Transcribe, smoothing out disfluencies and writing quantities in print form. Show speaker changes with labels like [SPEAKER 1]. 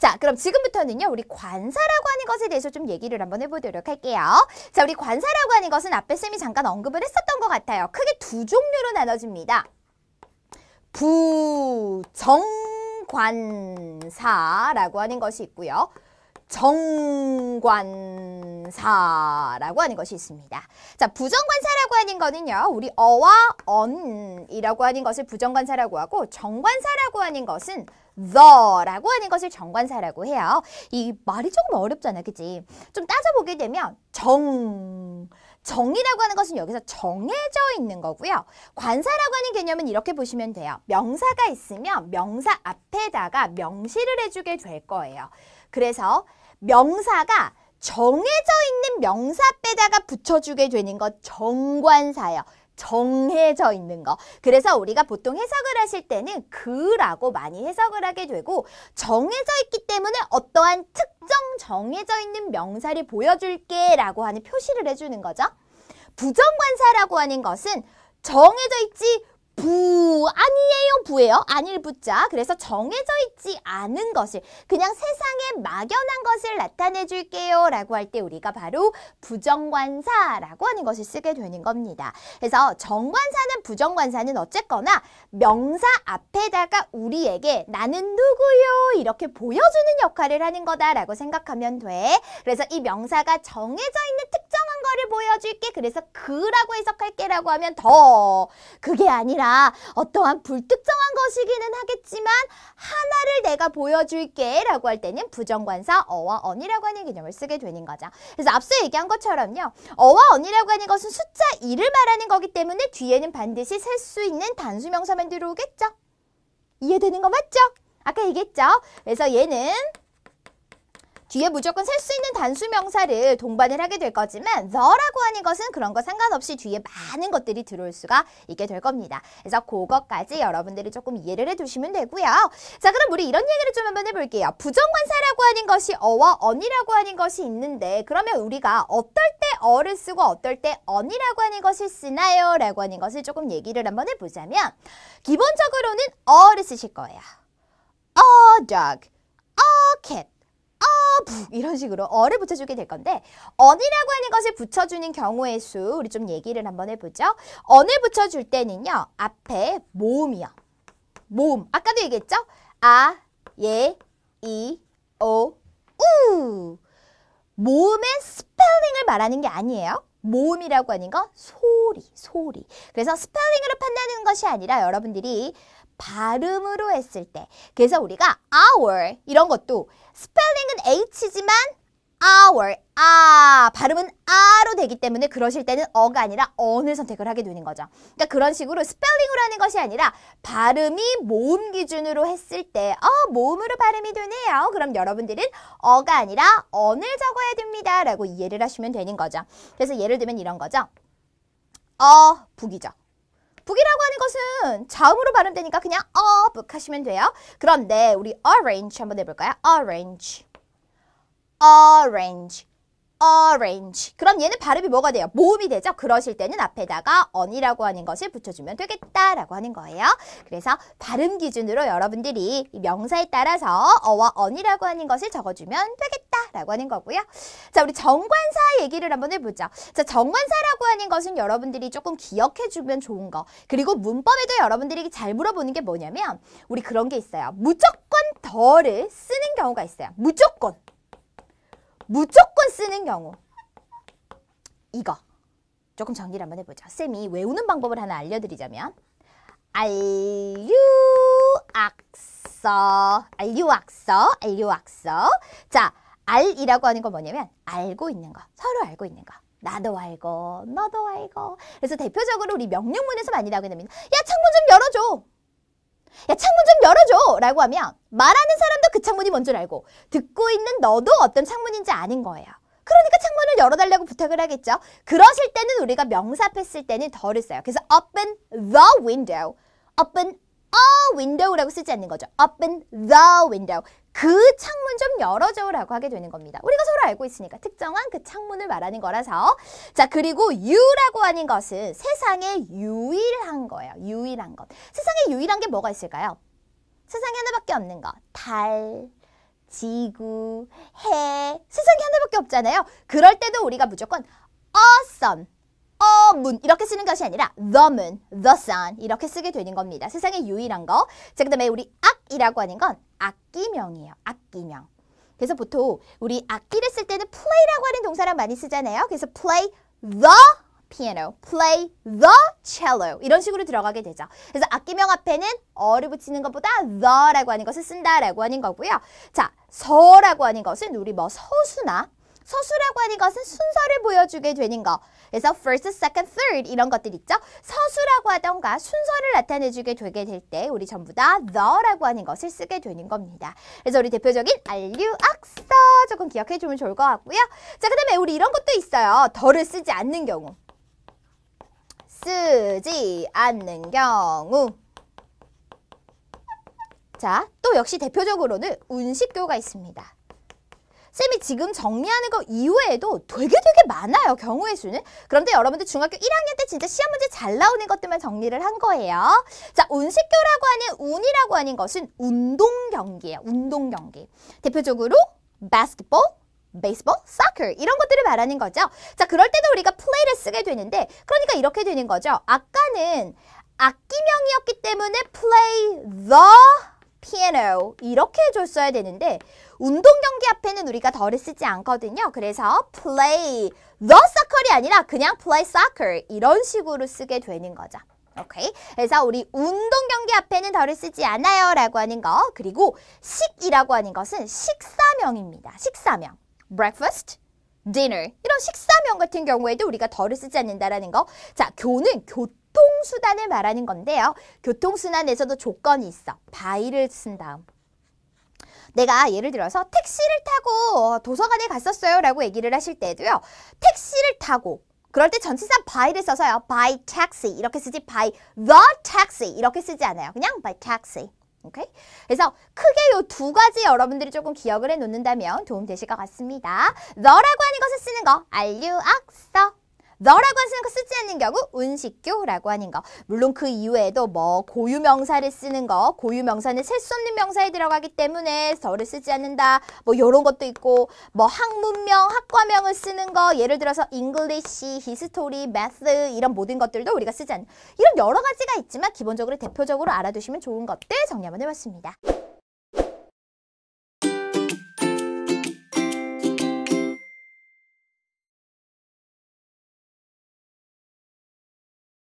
[SPEAKER 1] 자, 그럼 지금부터는요, 우리 관사라고 하는 것에 대해서 좀 얘기를 한번 해보도록 할게요. 자, 우리 관사라고 하는 것은 앞에 쌤이 잠깐 언급을 했었던 것 같아요. 크게 두 종류로 나눠집니다. 부정관사라고 하는 것이 있고요. 정관사라고 하는 것이 있습니다. 자, 부정관사라고 하는 거는요, 우리 어와 on이라고 하는 것을 부정관사라고 하고, 정관사라고 하는 것은 the라고 하는 것을 정관사라고 해요. 이 말이 조금 어렵잖아, 그치? 좀 따져보게 되면 정이라고 하는 것은 여기서 정해져 있는 거고요. 관사라고 하는 개념은 이렇게 보시면 돼요. 명사가 있으면 명사 앞에다가 명시를 해주게 될 거예요. 그래서 명사가 정해져 있는 명사 앞에다가 붙여주게 되는 것 정관사예요. 정해져 있는 거. 그래서 우리가 보통 해석을 하실 때는 그라고 많이 해석을 하게 되고, 정해져 있기 때문에 어떠한 특정 정해져 있는 명사를 보여줄게 라고 하는 표시를 해주는 거죠. 부정관사라고 하는 것은 정해져 있지 아니에요, 부예요. 아닐 부자. 그래서 정해져 있지 않은 것을, 그냥 세상에 막연한 것을 나타내 줄게요 라고 할 때 우리가 바로 부정관사라고 하는 것을 쓰게 되는 겁니다. 그래서 정관사는 부정관사는 어쨌거나 명사 앞에다가 우리에게 나는 누구요 이렇게 보여주는 역할을 하는 거다라고 생각하면 돼. 그래서 이 명사가 정해져 있는 특정한 거를 보여줄게. 그래서 그라고 해석할게 라고 하면 더 그게 아니라 어떠한 불특정한 것이기는 하겠지만 하나를 내가 보여줄게 라고 할 때는 부정관사 어와 on이라고 하는 개념을 쓰게 되는 거죠. 그래서 앞서 얘기한 것처럼요. 어와 on이라고 하는 것은 숫자 2를 말하는 거기 때문에 뒤에는 반드시 셀 수 있는 단수명사만 들어오겠죠. 이해되는 거 맞죠? 아까 얘기했죠? 그래서 얘는 뒤에 무조건 셀 수 있는 단수명사를 동반을 하게 될 거지만 the라고 하는 것은 그런 거 상관없이 뒤에 많은 것들이 들어올 수가 있게 될 겁니다. 그래서 그것까지 여러분들이 조금 이해를 해두시면 되고요. 자, 그럼 우리 이런 얘기를 좀 한번 해볼게요. 부정관사라고 하는 것이 어와 on이라고 하는 것이 있는데, 그러면 우리가 어떨 때 어를 쓰고 어떨 때 on이라고 하는 것을 쓰나요? 라고 하는 것을 조금 얘기를 한번 해보자면, 기본적으로는 어를 쓰실 거예요. A dog, a cat, 이런 식으로 어를 붙여주게 될 건데, on이라고 하는 것을 붙여주는 경우의 수 우리 좀 얘기를 한번 해보죠. on을 붙여줄 때는요, 앞에 모음이요. 모음. 아까도 얘기했죠? 아, 예, 이, 오, 우. 모음의 스펠링을 말하는 게 아니에요. 모음이라고 하는 건 소리. 그래서 스펠링으로 판단하는 것이 아니라 여러분들이 발음으로 했을 때, 그래서 우리가 our 이런 것도 스펠링은 H지만 our, 발음은 아로 되기 때문에 그러실 때는 어가 아니라 on을 선택을 하게 되는 거죠. 그러니까 그런 식으로 스펠링으로 하는 것이 아니라 발음이 모음 기준으로 했을 때 모음으로 발음이 되네요. 그럼 여러분들은 어가 아니라 on을 적어야 됩니다 라고 이해를 하시면 되는 거죠. 그래서 예를 들면 이런 거죠. 북이죠. 북이라고 하는 것은 자음으로 발음되니까 그냥 북 하시면 돼요. 그런데 우리 orange 한번 해볼까요? orange. 그럼 얘는 발음이 뭐가 돼요? 모음이 되죠? 그러실 때는 앞에다가 on이라고 하는 것을 붙여주면 되겠다라고 하는 거예요. 그래서 발음 기준으로 여러분들이 이 명사에 따라서 어와 on이라고 하는 것을 적어주면 되겠다라고 하는 거고요. 자, 우리 정관사 얘기를 한번 해보죠. 자, 정관사라고 하는 것은 여러분들이 조금 기억해주면 좋은 거. 그리고 문법에도 여러분들이 잘 물어보는 게 뭐냐면, 우리 그런 게 있어요. 무조건 더를 쓰는 경우가 있어요. 무조건 쓰는 경우. 이거 조금 정리를 한번 해보죠. 쌤이 외우는 방법을 하나 알려드리자면, 알유악서. 자, 알이라고 하는 건 뭐냐면 알고 있는 거, 서로 알고 있는 거. 나도 알고, 너도 알고. 그래서 대표적으로 우리 명령문에서 많이 나오게 됩니다. 야, 창문 좀 열어줘. 라고 하면 말하는 사람도 그 창문이 뭔 줄 알고 듣고 있는 너도 어떤 창문인지 아는 거예요. 그러니까 창문을 열어달라고 부탁을 하겠죠. 그러실 때는 우리가 명사 앞에 쓸 때는 더를 써요. 그래서 open the window, open a window라고 쓰지 않는 거죠. open the window. 그 창문 좀 열어줘라고 하게 되는 겁니다. 우리가 서로 알고 있으니까 특정한 그 창문을 말하는 거라서. 자, 그리고 you라고 하는 것은 세상에 유일한 거예요. 유일한 것. 세상에 유일한 게 뭐가 있을까요? 세상에 하나밖에 없는 거. 달, 지구, 해, 세상에 하나밖에 없잖아요. 그럴 때도 우리가 무조건 a sun, a moon 이렇게 쓰는 것이 아니라 the moon, the sun 이렇게 쓰게 되는 겁니다. 세상에 유일한 거. 자, 그 다음에 우리 악이라고 하는 건 악기명이에요. 악기명. 그래서 보통 우리 악기를 쓸 때는 play라고 하는 동사랑 많이 쓰잖아요. 그래서 play the piano, play the cello 이런 식으로 들어가게 되죠. 그래서 악기명 앞에는 어를 붙이는 것보다 the라고 하는 것을 쓴다라고 하는 거고요. 자, 서라고 하는 것은 우리 뭐 서수라고 하는 것은 순서를 보여주게 되는 거. 그래서 first, second, third 이런 것들 있죠. 서수라고 하던가 순서를 나타내주게 되게 될 때 우리 전부 다 the라고 하는 것을 쓰게 되는 겁니다. 그래서 우리 대표적인 알류, 악서 조금 기억해 주면 좋을 것 같고요. 자, 그 다음에 우리 이런 것도 있어요. 더를 쓰지 않는 경우. 쓰지 않는 경우. 자, 또 역시 대표적으로는 운식교가 있습니다. 쌤이 지금 정리하는 거 이외에도 되게 많아요. 경우의 수는. 그런데 여러분들 중학교 1학년 때 진짜 시험 문제 잘 나오는 것들만 정리를 한 거예요. 자, 운식교라고 하는 운이라고 하는 것은 운동 경기예요. 운동 경기. 대표적으로 basketball, baseball, soccer 이런 것들을 말하는 거죠. 자, 그럴 때도 우리가 play를 쓰게 되는데 그러니까 이렇게 되는 거죠. 아까는 악기명이었기 때문에 play the piano 이렇게 해줬어야 되는데 운동 경기 앞에는 우리가 더를 쓰지 않거든요. 그래서 play the soccer이 아니라 그냥 play soccer 이런 식으로 쓰게 되는 거죠. 오케이. 그래서 우리 운동 경기 앞에는 더를 쓰지 않아요 라고 하는 거. 그리고 식이라고 하는 것은 식사명입니다. 식사명. breakfast, dinner 이런 식사명 같은 경우에도 우리가 더를 쓰지 않는다라는 거. 자, 교는 교통수단을 말하는 건데요. 교통수단에서도 조건이 있어. by를 쓴 다음. 내가 예를 들어서 택시를 타고 도서관에 갔었어요 라고 얘기를 하실 때도요. 택시를 타고 그럴 때 전치사 by를 써서요. by taxi 이렇게 쓰지 by the taxi 이렇게 쓰지 않아요. 그냥 by taxi. 오케이? 그래서 크게 요 두 가지 여러분들이 조금 기억을 해 놓는다면 도움 되실 것 같습니다. 너라고 하는 것을 쓰는 거 알류, 악서. 너라고 하는 거 쓰지 않는 경우 운식교라고 하는 거. 물론 그 이외에도 뭐 고유명사를 쓰는 거, 고유명사는 셀 수 없는 명사에 들어가기 때문에 더를 쓰지 않는다. 뭐 이런 것도 있고 뭐 학문명, 학과명을 쓰는 거 예를 들어서 English, History, Math 이런 모든 것들도 우리가 쓰지 않는 이런 여러 가지가 있지만 기본적으로 대표적으로 알아두시면 좋은 것들 정리 한번 해봤습니다.